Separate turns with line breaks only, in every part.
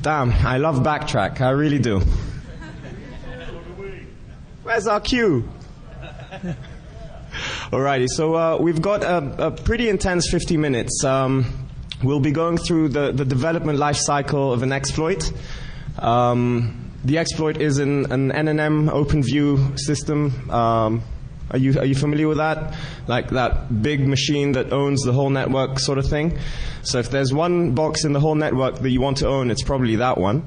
Damn, I love BackTrack, I really do. Where's our cue? Alrighty, so we've got a pretty intense 50 minutes. We'll be going through the development life cycle of an exploit. The exploit is an NNM OpenView system. Are you familiar with that? Like that big machine that owns the whole network sort of thing? So if there's one box in the whole network that you want to own, it's probably that one.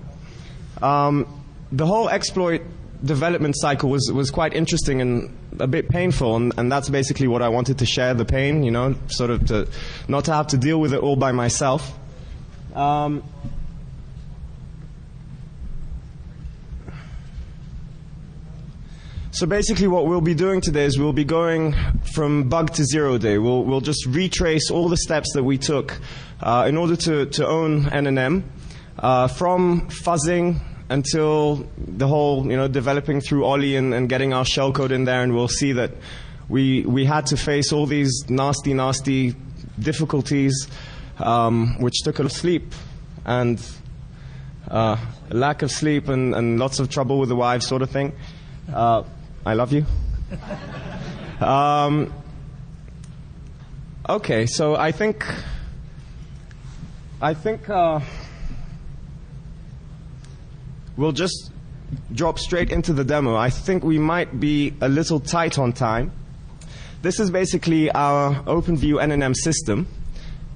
The whole exploit development cycle was quite interesting and a bit painful, and that's basically what I wanted to share, the pain, you know, sort of to not to have to deal with it all by myself. So basically what we'll be doing today is we'll be going from bug to 0 day. We'll just retrace all the steps that we took in order to own NNM, from fuzzing until the whole, you know, developing through Ollie and getting our shellcode in there, and we'll see that we had to face all these nasty difficulties, which took a lot of sleep and lack of sleep and lots of trouble with the wife sort of thing. I love you. Okay, so I think we'll just drop straight into the demo. I think we might be a little tight on time. This is basically our OpenView NNM system,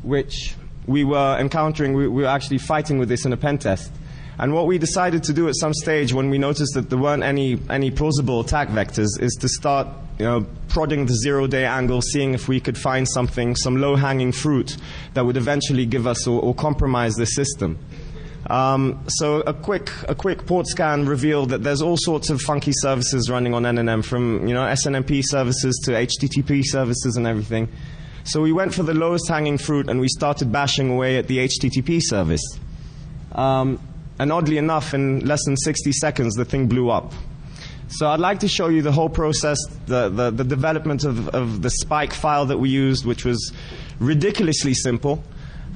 which we were encountering. We were actually fighting with this in a pen test. And what we decided to do at some stage when we noticed that there weren't any plausible attack vectors is to start, you know, prodding the 0 day angle, seeing if we could find something, some low-hanging fruit that would eventually give us or compromise the system. So a quick port scan revealed that there's all sorts of funky services running on NNM, from, you know, SNMP services to HTTP services and everything. So we went for the lowest hanging fruit and we started bashing away at the HTTP service. And oddly enough, in less than 60 seconds, the thing blew up. So I'd like to show you the whole process, the development of the spike file that we used, which was ridiculously simple.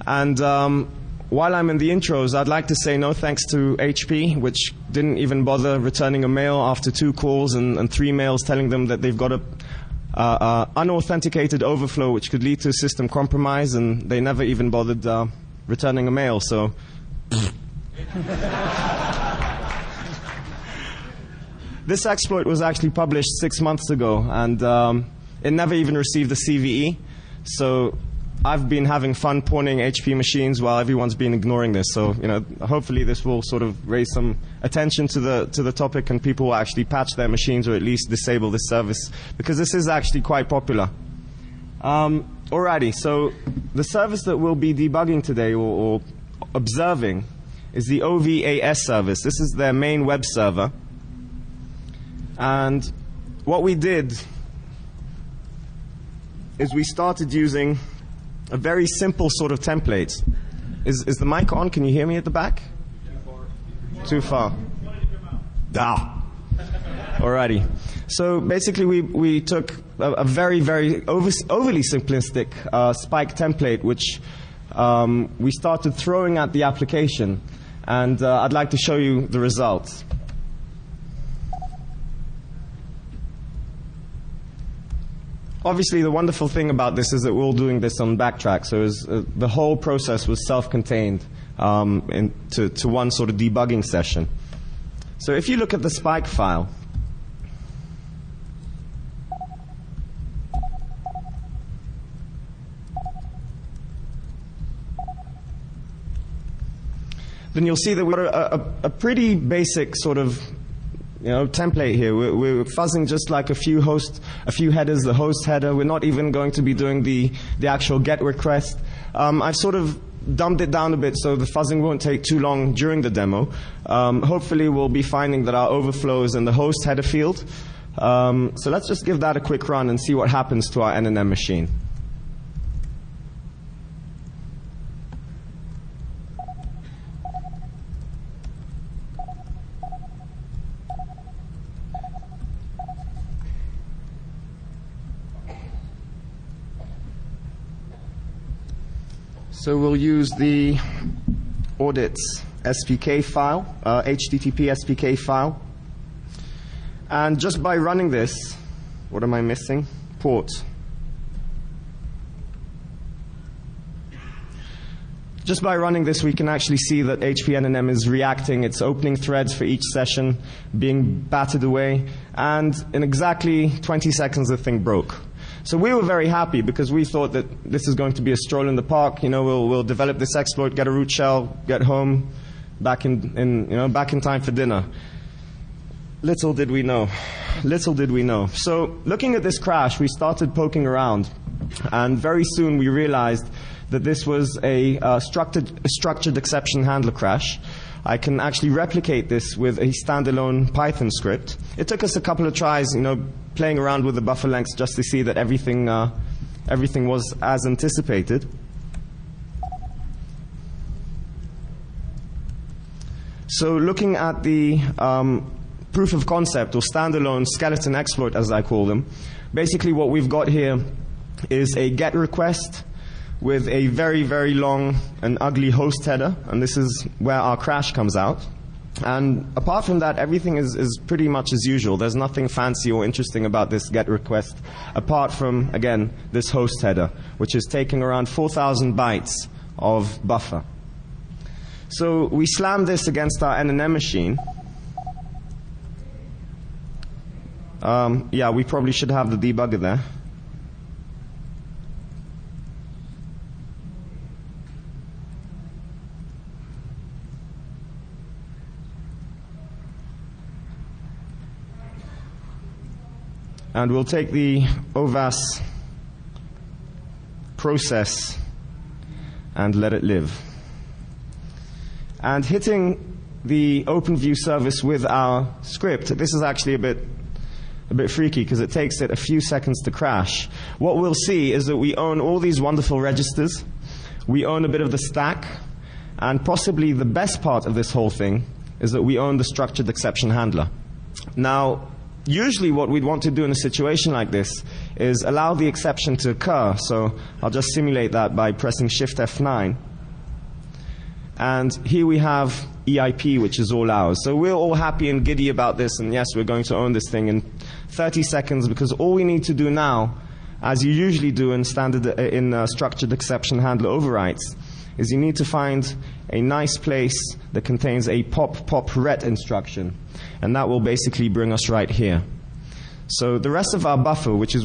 And while I'm in the intros, I'd like to say no thanks to HP, which didn't even bother returning a mail after 2 calls and 3 mails telling them that they've got a unauthenticated overflow which could lead to system compromise, and they never even bothered returning a mail. So this exploit was actually published 6 months ago, and it never even received a CVE. So I've been having fun pawning HP machines while everyone's been ignoring this. So, you know, hopefully this will sort of raise some attention to the topic, and people will actually patch their machines or at least disable this service, because this is actually quite popular. Alrighty, so the service that we'll be debugging today or observing is the OVAS service. This is their main web server. And what we did is we started using a very simple sort of template. Is the mic on? Can you hear me at the back? Too far. Alrighty. So basically we took a very overly simplistic spike template, which we started throwing at the application. And I'd like to show you the results. Obviously, the wonderful thing about this is that we're all doing this on BackTrack, so the whole process was self-contained to one sort of debugging session. So if you look at the spike file, then you'll see that we've got a pretty basic sort of, you know, template here. We're fuzzing just like a few headers, the host header. We're not even going to be doing the actual GET request. I've sort of dumbed it down a bit so the fuzzing won't take too long during the demo. Hopefully we'll be finding that our overflow is in the host header field. So let's just give that a quick run and see what happens to our NNM machine. So we'll use the audits SPK file, HTTP SPK file. And just by running this, what am I missing? Port. Just by running this, we can actually see that HPNNM is reacting. It's opening threads for each session, being battered away, and in exactly 20 seconds, the thing broke. So we were very happy because we thought that this is going to be a stroll in the park. You know, we'll develop this exploit, get a root shell, get home, back in time for dinner. Little did we know. Little did we know. So looking at this crash, we started poking around, and very soon we realized that this was a structured exception handler crash. I can actually replicate this with a standalone Python script. It took us a couple of tries, playing around with the buffer lengths just to see that everything was as anticipated. So looking at the proof of concept or standalone skeleton exploit, as I call them, basically what we've got here is a GET request with a very, very long and ugly host header, and this is where our crash comes out. And apart from that, everything is pretty much as usual. There's nothing fancy or interesting about this GET request, apart from, again, this host header, which is taking around 4,000 bytes of buffer. So we slam this against our NNM machine. Yeah, we probably should have the debugger there. And we'll take the OVAS process and let it live. And hitting the OpenView service with our script, this is actually a bit freaky because it takes it a few seconds to crash. What we'll see is that we own all these wonderful registers. We own a bit of the stack. And possibly the best part of this whole thing is that we own the structured exception handler. Now, usually what we'd want to do in a situation like this is allow the exception to occur. So I'll just simulate that by pressing Shift F9. And here we have EIP, which is all ours. So we're all happy and giddy about this, and yes, we're going to own this thing in 30 seconds, because all we need to do now, as you usually do in structured exception handler overwrites, is you need to find a nice place that contains a pop ret instruction, and that will basically bring us right here. So the rest of our buffer, which is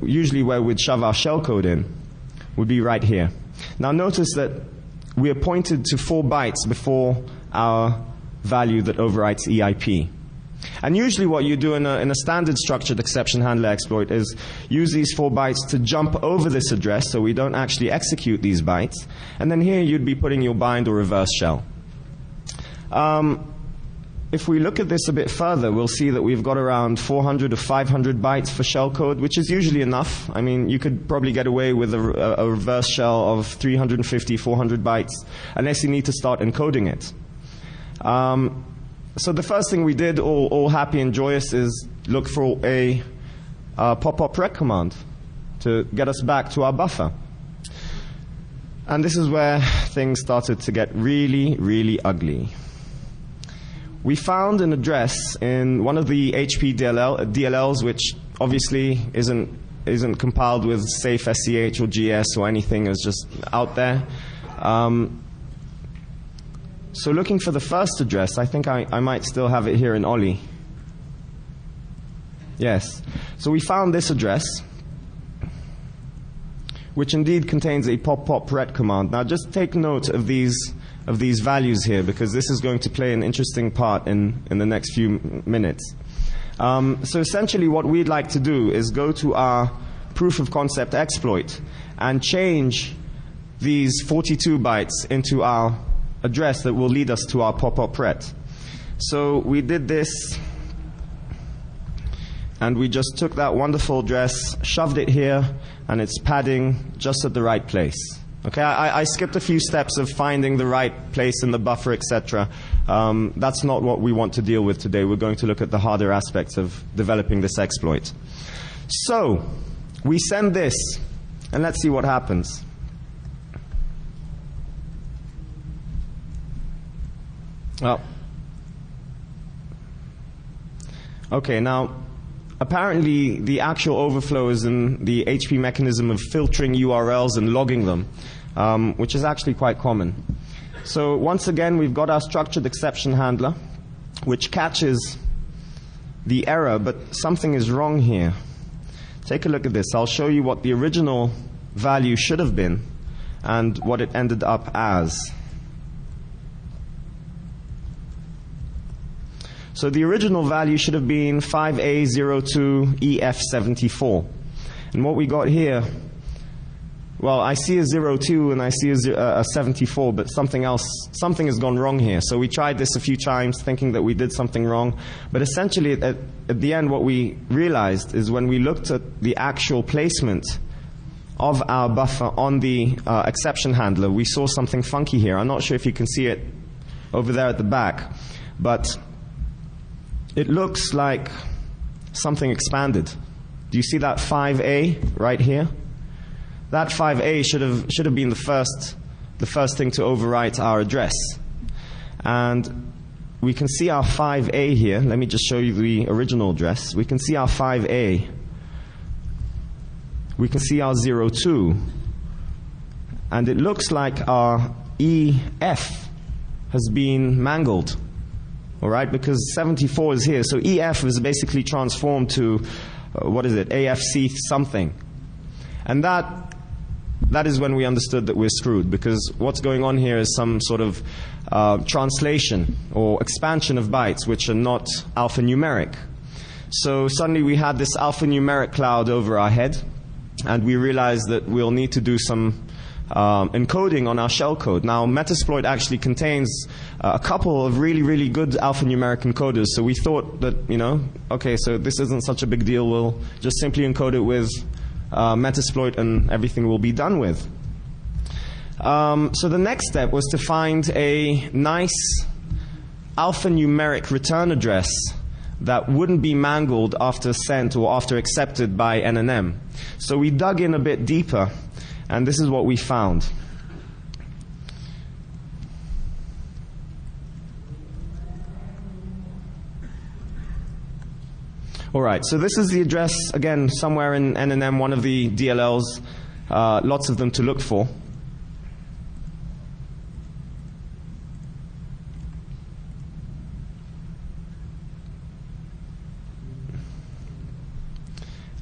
usually where we'd shove our shellcode in, would be right here. Now notice that we are pointed to 4 bytes before our value that overwrites EIP. And usually what you do in a standard structured exception handler exploit is use these 4 bytes to jump over this address so we don't actually execute these bytes. And then here you'd be putting your bind or reverse shell. If we look at this a bit further, we'll see that we've got around 400 or 500 bytes for shellcode, which is usually enough. I mean, you could probably get away with a reverse shell of 350, 400 bytes, unless you need to start encoding it. So the first thing we did, all happy and joyous, is look for a pop-up rec command to get us back to our buffer. And this is where things started to get really, really ugly. We found an address in one of the HP DLLs, which obviously isn't compiled with safe SCH or GS or anything. It's just out there. So looking for the first address, I think I might still have it here in Ollie. Yes. So we found this address, which indeed contains a pop ret command. Now just take note of these values here, because this is going to play an interesting part in the next few minutes. So essentially what we'd like to do is go to our proof of concept exploit and change these 42 bytes into our address that will lead us to our pop-up ret. So we did this, and we just took that wonderful address, shoved it here, and it's padding just at the right place. Okay, I skipped a few steps of finding the right place in the buffer, etc. That's not what we want to deal with today. We're going to look at the harder aspects of developing this exploit. So we send this, and let's see what happens. Okay, now apparently the actual overflow is in the HP mechanism of filtering URLs and logging them, which is actually quite common. So once again, we've got our structured exception handler, which catches the error, but something is wrong here. Take a look at this. I'll show you what the original value should have been and what it ended up as. So the original value should have been 5A02EF74. And what we got here, well, I see a 02 and I see a 74, but something has gone wrong here. So we tried this a few times thinking that we did something wrong. But essentially, at the end, what we realized is when we looked at the actual placement of our buffer on the exception handler, we saw something funky here. I'm not sure if you can see it over there at the back, but it looks like something expanded. Do you see that 5A right here? That 5A should have been the first thing to overwrite our address. And we can see our 5A here. Let me just show you the original address. We can see our 5A. We can see our 02. And it looks like our EF has been mangled. All right, because 74 is here. So EF is basically transformed to, what is it, AFC something. And that is when we understood that we're screwed, because what's going on here is some sort of translation or expansion of bytes which are not alphanumeric. So suddenly we had this alphanumeric cloud over our head, and we realized that we'll need to do some encoding on our shellcode. Now, Metasploit actually contains a couple of really, really good alphanumeric encoders, so we thought that, okay, so this isn't such a big deal, we'll just simply encode it with Metasploit and everything will be done with. So the next step was to find a nice alphanumeric return address that wouldn't be mangled after sent or after accepted by NNM. So we dug in a bit deeper, and this is what we found. All right, so this is the address, again, somewhere in NNM, one of the DLLs, lots of them to look for.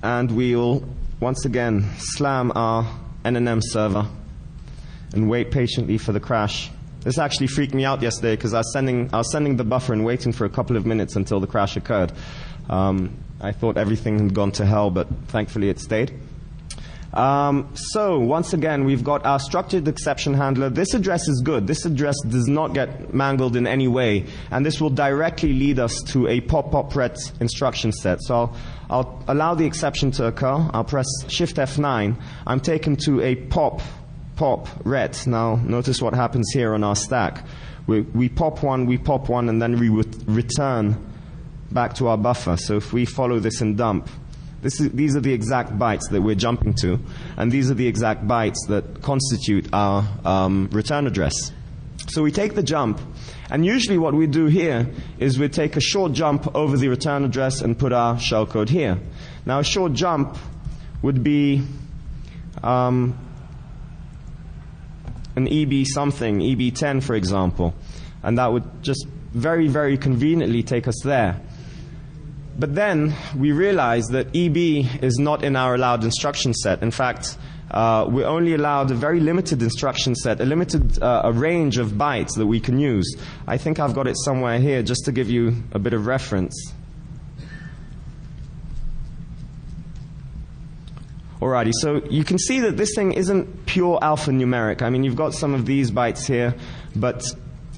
And we'll, once again, slam our NNM server and wait patiently for the crash. This actually freaked me out yesterday because I was sending the buffer and waiting for a couple of minutes until the crash occurred. I thought everything had gone to hell, but thankfully it stayed. So once again, we've got our structured exception handler. This address is good. This address does not get mangled in any way, and this will directly lead us to a pop-pop-ret instruction set. So I'll allow the exception to occur. I'll press Shift F9. I'm taken to a pop-ret. Now notice what happens here on our stack. We pop one, and then we return back to our buffer. So if we follow this in dump, these are the exact bytes that we're jumping to, and these are the exact bytes that constitute our return address. So we take the jump, and usually what we do here is we take a short jump over the return address and put our shellcode here. Now a short jump would be an EB something, EB10 for example, and that would just very, very conveniently take us there. But then we realized that EB is not in our allowed instruction set. In fact, we're only allowed a very limited instruction set, a range of bytes that we can use. I think I've got it somewhere here just to give you a bit of reference. Alrighty, so you can see that this thing isn't pure alphanumeric. I mean, you've got some of these bytes here, but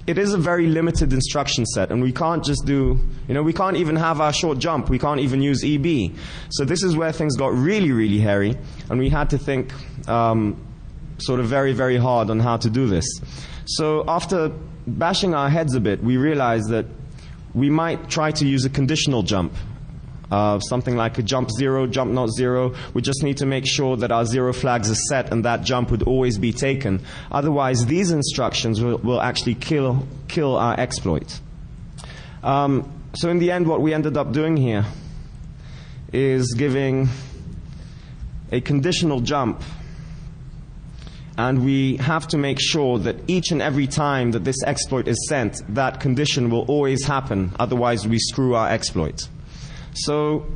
it is a very limited instruction set, and we can't just do, we can't even have our short jump. We can't even use EB. So this is where things got really, really hairy, and we had to think sort of very, very hard on how to do this. So after bashing our heads a bit, we realized that we might try to use a conditional jump. something like a jump 0, jump not 0. We just need to make sure that our 0 flags are set and that jump would always be taken. Otherwise, these instructions will actually kill our exploit. So in the end, what we ended up doing here is giving a conditional jump, and we have to make sure that each and every time that this exploit is sent, that condition will always happen, otherwise we screw our exploit. So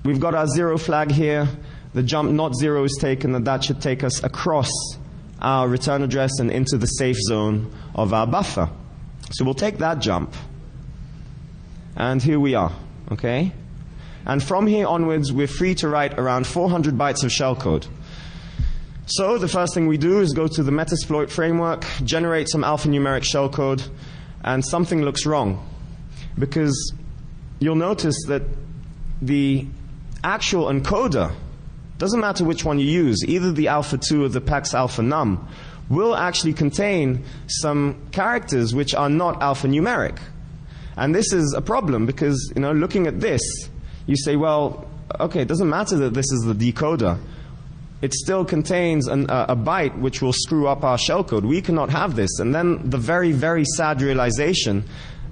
we've got our 0 flag here, the jump not 0 is taken, and that should take us across our return address and into the safe zone of our buffer. So we'll take that jump, and here we are, okay? And from here onwards, we're free to write around 400 bytes of shellcode. So the first thing we do is go to the Metasploit framework, generate some alphanumeric shellcode, and something looks wrong. Because you'll notice that the actual encoder, doesn't matter which one you use, either the alpha2 or the PAX alphanum, will actually contain some characters which are not alphanumeric. And this is a problem because, looking at this, you say, well, okay, it doesn't matter that this is the decoder. It still contains a byte which will screw up our shellcode. We cannot have this. And then the very, very sad realization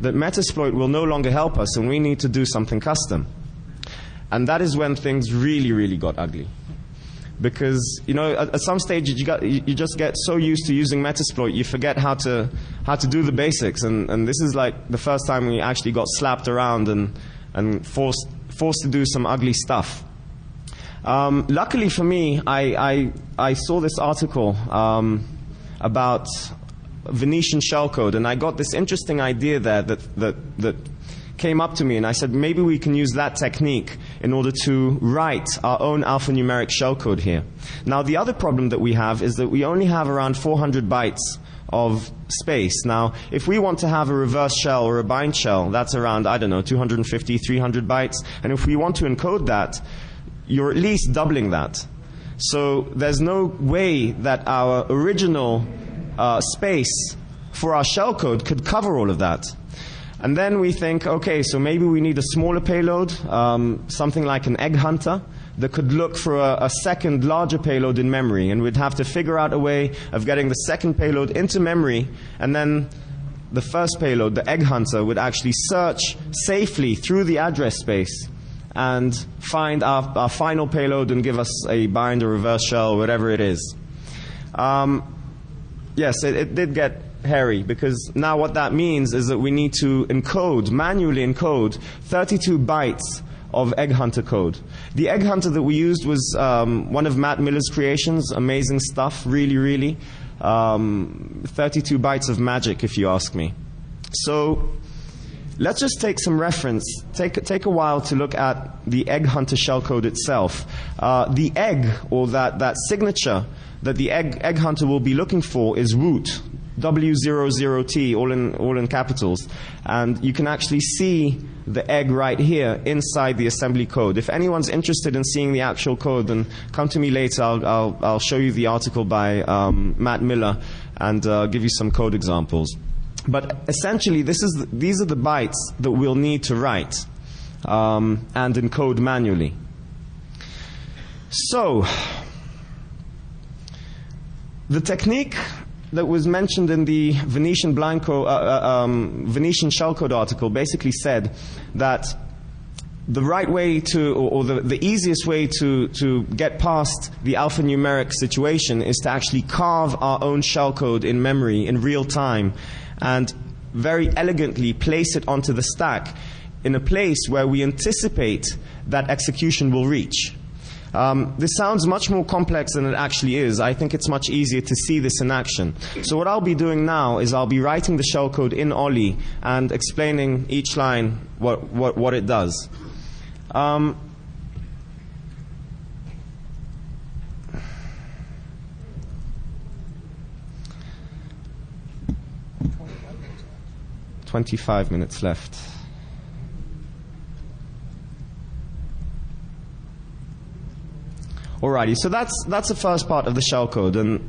that Metasploit will no longer help us and we need to do something custom. And that is when things really, really got ugly. Because, at some stage you just get so used to using Metasploit, you forget how to do the basics. And this is like the first time we actually got slapped around and forced to do some ugly stuff. Luckily for me, I saw this article about Venetian shellcode, and I got this interesting idea there that came up to me, and I said maybe we can use that technique in order to write our own alphanumeric shellcode here. Now the other problem that we have is that we only have around 400 bytes of space. Now if we want to have a reverse shell or a bind shell, that's around, I don't know, 250, 300 bytes, and if we want to encode that, you're at least doubling that. So there's no way that our original space for our shellcode could cover all of that. And then we think, okay, so maybe we need a smaller payload, something like an egg hunter, that could look for a second larger payload in memory, and we'd have to figure out a way of getting the second payload into memory, and then the first payload, the egg hunter, would actually search safely through the address space and find our final payload and give us a bind or reverse shell, whatever it is. Yes, it did get hairy, because now what that means is that we need to manually encode 32 bytes of egg hunter code. The egg hunter that we used was one of Matt Miller's creations, amazing stuff, really, really. 32 bytes of magic, if you ask me. So let's just take some reference, take a while to look at the egg hunter shellcode itself. The egg, or that signature that the egg hunter will be looking for, is root, W00T, all in capitals. And you can actually see the egg right here inside the assembly code. If anyone's interested in seeing the actual code, then come to me later. I'll show you the article by Matt Miller and give you some code examples. But essentially, these are the bytes that we'll need to write and encode manually. So the technique that was mentioned in the Venetian shellcode article basically said that the right way to, or the easiest way to get past the alphanumeric situation is to actually carve our own shellcode in memory in real time and very elegantly place it onto the stack in a place where we anticipate that execution will reach. This sounds much more complex than it actually is. I think it's much easier to see this in action. So what I'll be doing now is I'll be writing the shellcode in Oli and explaining each line what it does. "25 minutes left." Alrighty, so that's the first part of the shellcode, and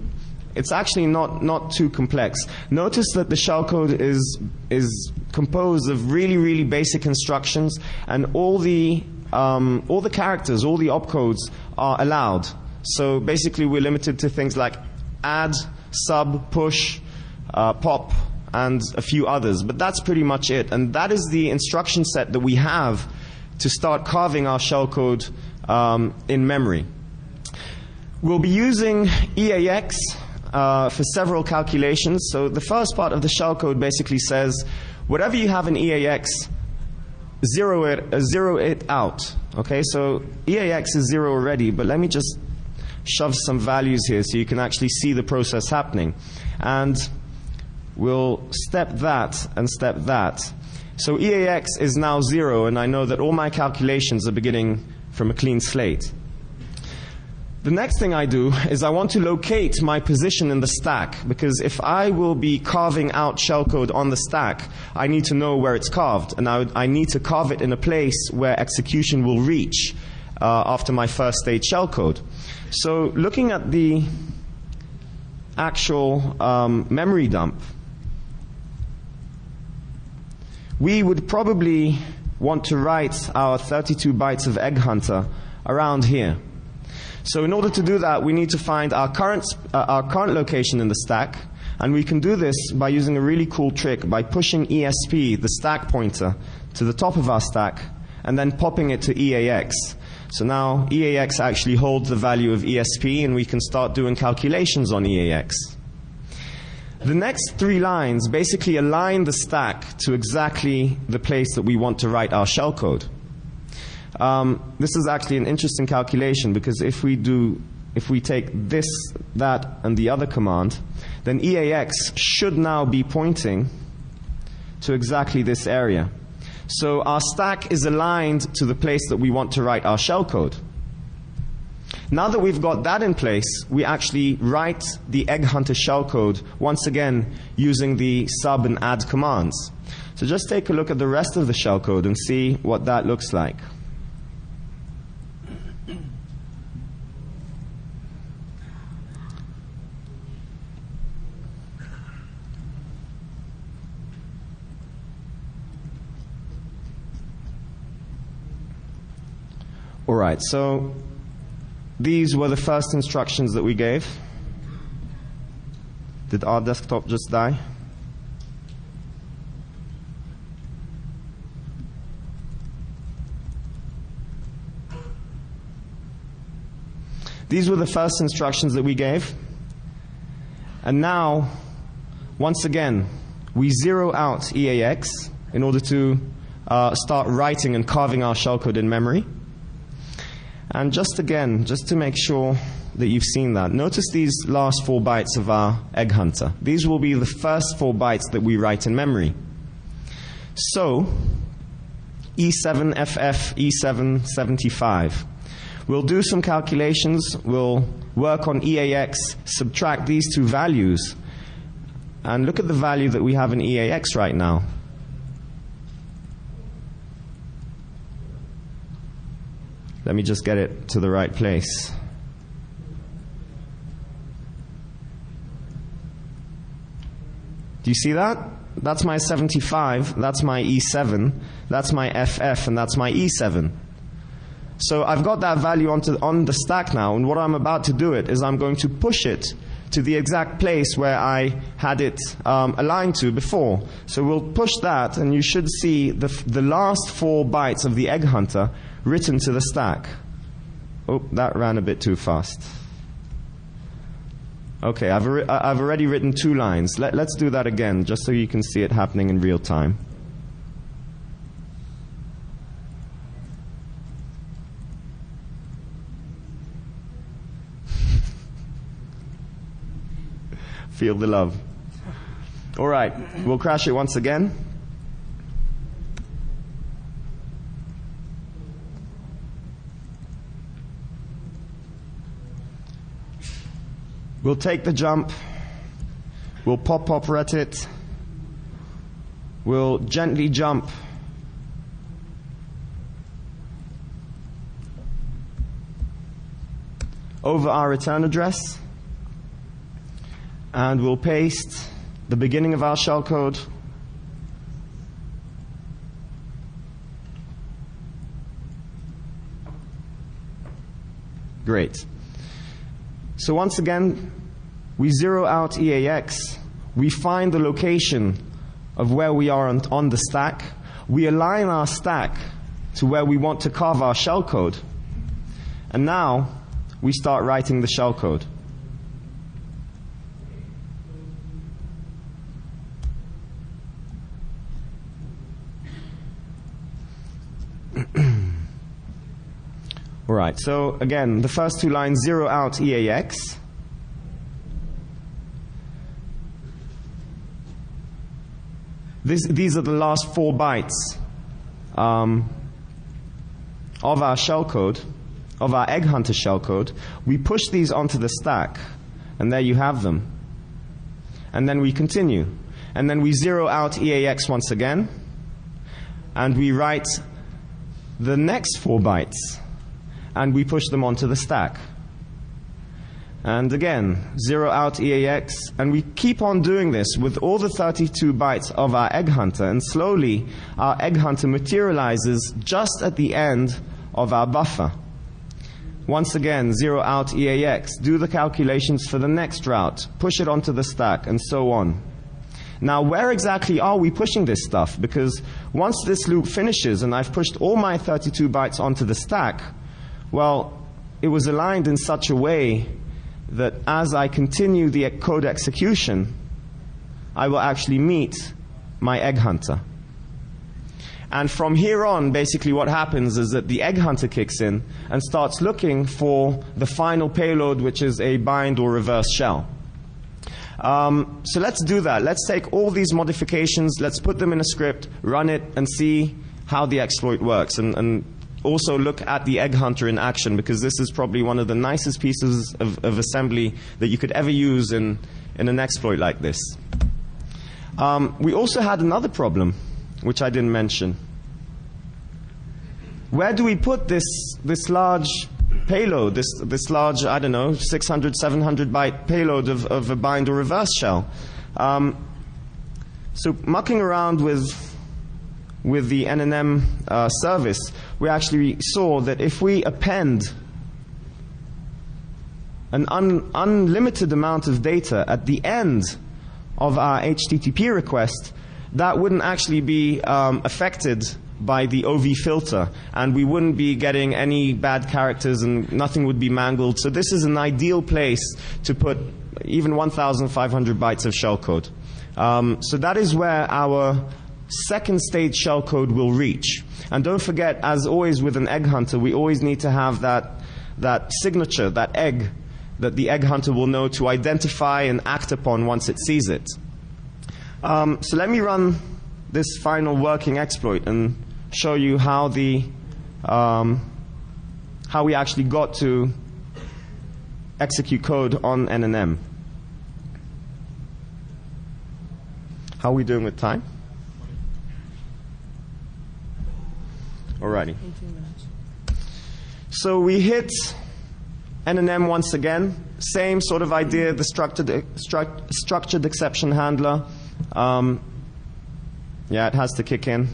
it's actually not too complex. Notice that the shellcode is composed of really, really basic instructions, and all the all the characters, all the opcodes are allowed. So basically we're limited to things like add, sub, push, pop, and a few others. But that's pretty much it. And that is the instruction set that we have to start carving our shellcode in memory. We'll be using EAX for several calculations. So the first part of the shellcode basically says, whatever you have in EAX, zero it out. Okay, so EAX is 0 already, but let me just shove some values here so you can actually see the process happening. And we'll step that and step that. So EAX is now 0, and I know that all my calculations are beginning from a clean slate. The next thing I do is I want to locate my position in the stack, because if I will be carving out shellcode on the stack, I need to know where it's carved, and I need to carve it in a place where execution will reach after my first stage shellcode. So looking at the actual memory dump, we would probably want to write our 32 bytes of egghunters around here. So in order to do that, we need to find our current location in the stack, and we can do this by using a really cool trick by pushing ESP, the stack pointer, to the top of our stack and then popping it to EAX. So now EAX actually holds the value of ESP, and we can start doing calculations on EAX. The next 3 lines basically align the stack to exactly the place that we want to write our shellcode. This is actually an interesting calculation, because if we take this, that, and the other command, then EAX should now be pointing to exactly this area. So our stack is aligned to the place that we want to write our shellcode. Now that we've got that in place, we actually write the egghunter shellcode once again using the sub and add commands. So just take a look at the rest of the shellcode and see what that looks like. All right, so these were the first instructions that we gave. Did our desktop just die? These were the first instructions that we gave. And now, once again, we zero out EAX in order to start writing and carving our shellcode in memory. And just again, just to make sure that you've seen that, notice these last 4 bytes of our egghunters. These will be the first 4 bytes that we write in memory. So, E7FF, E775. We'll do some calculations. We'll work on EAX, subtract these 2 values, and look at the value that we have in EAX right now. Let me just get it to the right place. Do you see that? That's my 75, that's my E7, that's my FF, and that's my E7. So I've got that value on the stack now, and what I'm about to do is I'm going to push it to the exact place where I had it aligned to before. So we'll push that, and you should see the last 4 bytes of the egghunters written to the stack. Oh, that ran a bit too fast. Okay, I've already written 2 lines. Let's do that again, just so you can see it happening in real time. Feel the love. All right, we'll crash it once again. We'll take the jump, we'll pop ret it, we'll gently jump over our return address, and we'll paste the beginning of our shellcode Great. So once again, we zero out EAX. We find the location of where we are on the stack. We align our stack to where we want to carve our shellcode. And now we start writing the shellcode. All right, so again, the first two lines zero out EAX. These are the last 4 bytes of our shellcode, of our egg hunter shellcode. We push these onto the stack, and there you have them. And then we continue. And then we zero out EAX once again, and we write the next 4 bytes, and we push them onto the stack. And again, zero out EAX, and we keep on doing this with all the 32 bytes of our egg hunter, and slowly our egg hunter materializes just at the end of our buffer. Once again, zero out EAX, do the calculations for the next route, push it onto the stack, and so on. Now, where exactly are we pushing this stuff? Because once this loop finishes and I've pushed all my 32 bytes onto the stack, well, it was aligned in such a way that as I continue the code execution, I will actually meet my egg hunter. And from here on, basically what happens is that the egg hunter kicks in and starts looking for the final payload, which is a bind or reverse shell. So let's do that. Let's take all these modifications, let's put them in a script, run it, and see how the exploit works. And also look at the egg hunter in action, because this is probably one of the nicest pieces of assembly that you could ever use in an exploit like this. We also had another problem, which I didn't mention. Where do we put this large payload, this large, I don't know, 600, 700 byte payload of a bind or reverse shell? So mucking around with the NNM service, we actually saw that if we append an unlimited amount of data at the end of our HTTP request, that wouldn't actually be affected by the OV filter, and we wouldn't be getting any bad characters and nothing would be mangled. So this is an ideal place to put even 1,500 bytes of shellcode. So that is where our second stage shellcode will reach. And don't forget, as always with an egg hunter, we always need to have that signature, that egg, that the egg hunter will know to identify and act upon once it sees it. So let me run this final working exploit and show you how how we actually got to execute code on NNM. How are we doing with time? Alrighty. So we hit NNM once again. Same sort of idea, the structured exception handler. Yeah, it has to kick in.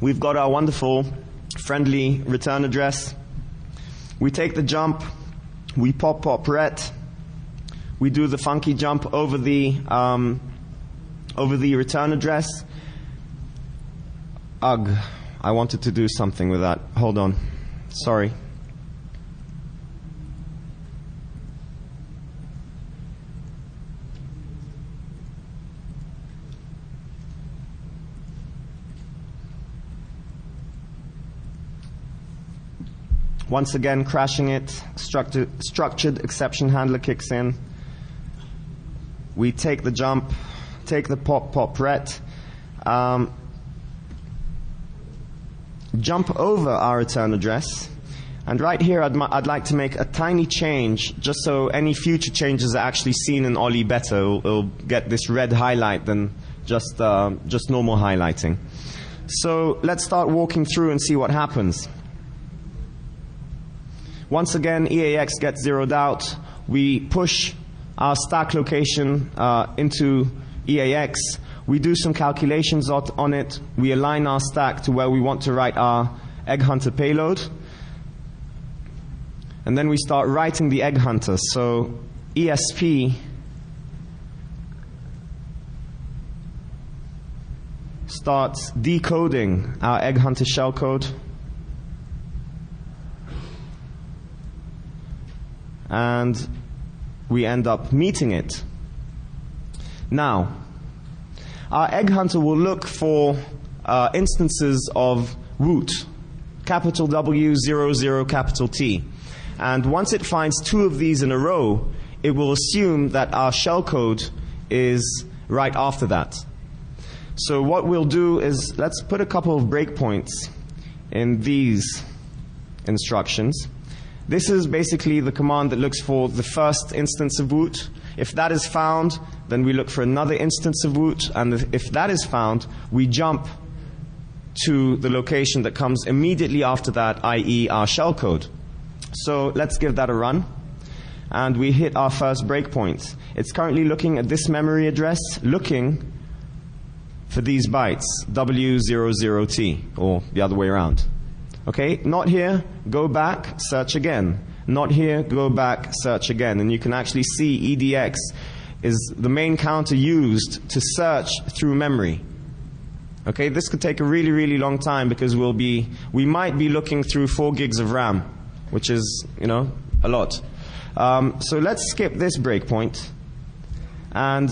We've got our wonderful, friendly return address. We take the jump. We pop ret. We do the funky jump over the return address. Ugh, I wanted to do something with that. Hold on. Sorry. Once again, crashing it, structured exception handler kicks in. We take the jump, take the pop ret, jump over our return address, and right here I'd like to make a tiny change just so any future changes are actually seen in Oli better. It'll get this red highlight than just normal highlighting. So let's start walking through and see what happens. Once again, EAX gets zeroed out. We push our stack location into EAX. We do some calculations on it. We align our stack to where we want to write our egg hunter payload. And then we start writing the egg hunter. So ESP starts decoding our egg hunter shellcode. And we end up meeting it. Now, our egg hunter will look for instances of root, capital W, 0, 0, capital T. And once it finds 2 of these in a row, it will assume that our shellcode is right after that. So what we'll do is, let's put a couple of breakpoints in these instructions. This is basically the command that looks for the first instance of root. If that is found, then we look for another instance of root, and if that is found, we jump to the location that comes immediately after that, i.e. our shellcode. So let's give that a run, and we hit our first breakpoint. It's currently looking at this memory address, looking for these bytes, W00T, or the other way around. Okay, not here, go back, search again. Not here, go back, search again. And you can actually see EDX is the main counter used to search through memory. Okay, this could take a really, really long time because we might be looking through 4 gigs of RAM, which is, a lot. So let's skip this breakpoint and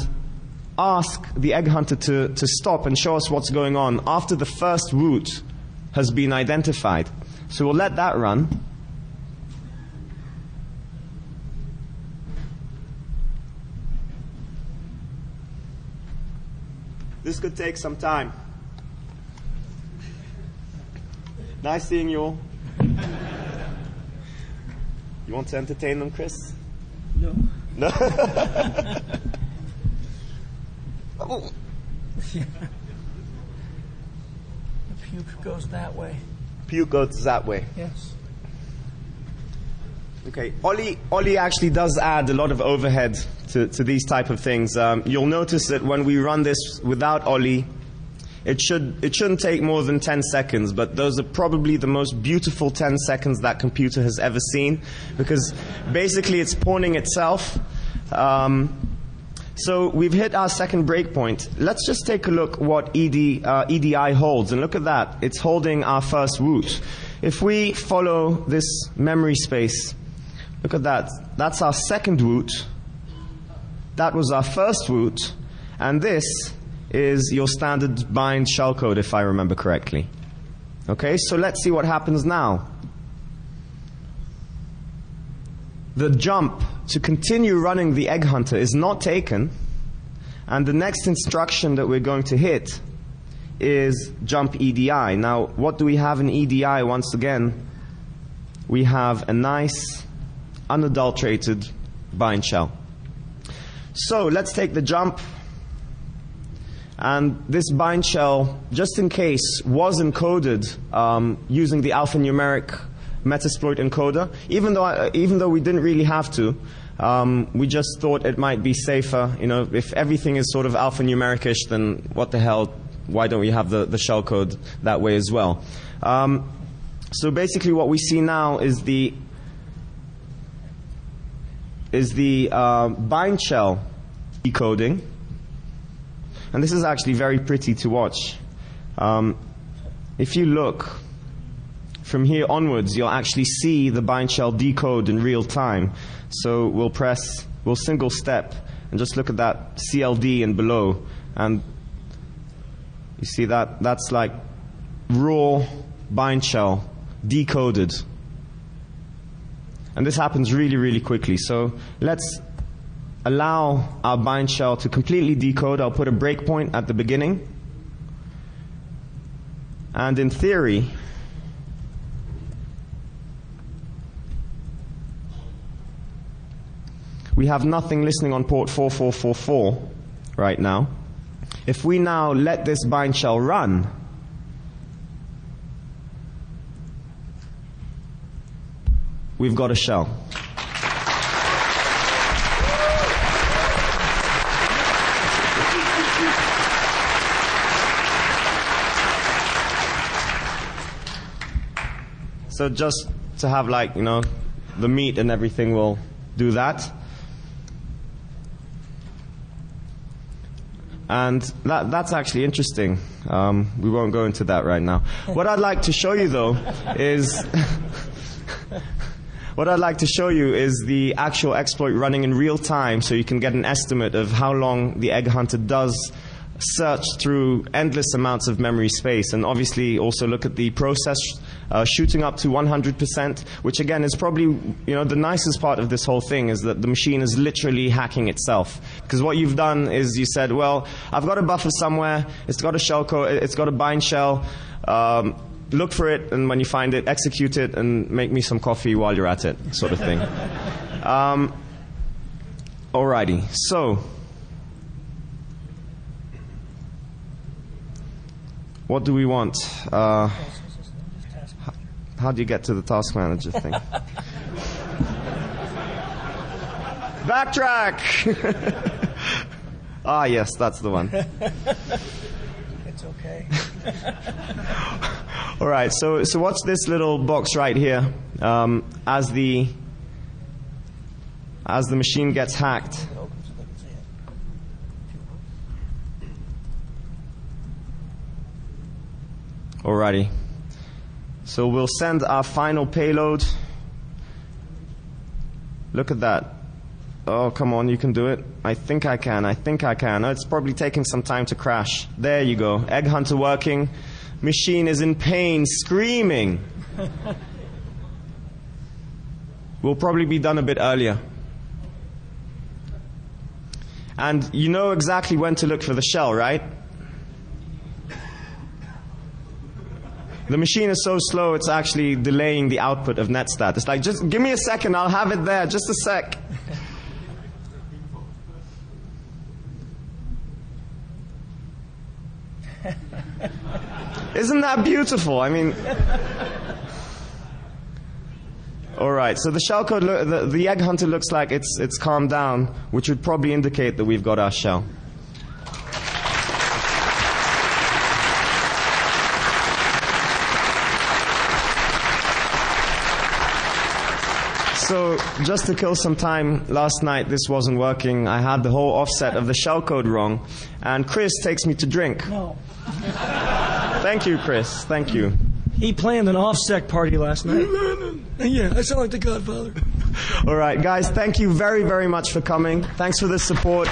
ask the egg hunter to stop and show us what's going on after the first root has been identified. So we'll let that run. This could take some time. Nice seeing you all. You want to entertain them, Chris?
No.
No?
Oh. Yeah. The puke goes that way.
Puke goes that way.
Yes.
Okay. Ollie actually does add a lot of overhead to these type of things. You'll notice that when we run this without Ollie, it shouldn't take more than 10 seconds, but those are probably the most beautiful 10 seconds that computer has ever seen, because basically it's pawning itself. So we've hit our second breakpoint. Let's just take a look what EDI holds, and look at that. It's holding our first root. If we follow this memory space, look at that. That's our second root. That was our first root, and this is your standard bind shellcode, if I remember correctly. Okay, so let's see what happens now. The jump to continue running the egg hunter is not taken, and the next instruction that we're going to hit is jump EDI. Now, what do we have in EDI? Once again, we have a nice, unadulterated bind shell. So let's take the jump, and this bind shell, just in case, was encoded using the alphanumeric Metasploit encoder. Even though we didn't really have to, we just thought it might be safer. If everything is sort of alphanumeric-ish, then what the hell? Why don't we have the shellcode that way as well? So basically, what we see now is the bind shell decoding, and this is actually very pretty to watch. If you look from here onwards, you'll actually see the bind shell decode in real time. So we'll single step and just look at that CLD and below, and you see that's like raw bind shell decoded. And this happens really, really quickly. So let's allow our bind shell to completely decode. I'll put a breakpoint at the beginning. And in theory, we have nothing listening on port 4444 right now. If we now let this bind shell run, we've got a shell. So just to have, like, you know, the meat and everything will do that. And that's actually interesting. We won't go into that right now. What I'd like to show you, though, is what I'd like to show you is the actual exploit running in real time, so you can get an estimate of how long the egg hunter does search through endless amounts of memory space, and obviously also look at the process shooting up to 100%, which again is probably, you know, the nicest part of this whole thing is that the machine is literally hacking itself. Because what you've done is you said, well, I've got a buffer somewhere, it's got a shellcode, it's got a bind shell, look for it, and when you find it, execute it and make me some coffee while you're at it, sort of thing. Alrighty, so what do we want? How do you get to the task manager thing? BackTrack! Ah, yes, that's the one.
It's okay.
All right, so what's this little box right here? As the machine gets hacked, alrighty. So we'll send our final payload. Look at that. Oh, come on, you can do it. I think I can. Oh, it's probably taking some time to crash. There you go. Egg hunter working. Machine is in pain, screaming. We'll probably be done a bit earlier. And you know exactly when to look for the shell, right? The machine is so slow, it's actually delaying the output of netstat. It's like, just give me a second, I'll have it there, just a sec. Isn't that beautiful? I mean, all right, so the shellcode, the egg hunter looks like it's calmed down, which would probably indicate that we've got our shell. So, just to kill some time, last night this wasn't working. I had the whole offset of the shellcode wrong, and Chris takes me to drink.
No.
Thank you, Chris. Thank you.
He planned an offset party last night. Yeah, I sound like the Godfather.
All right, guys, thank you very, very much for coming. Thanks for the support.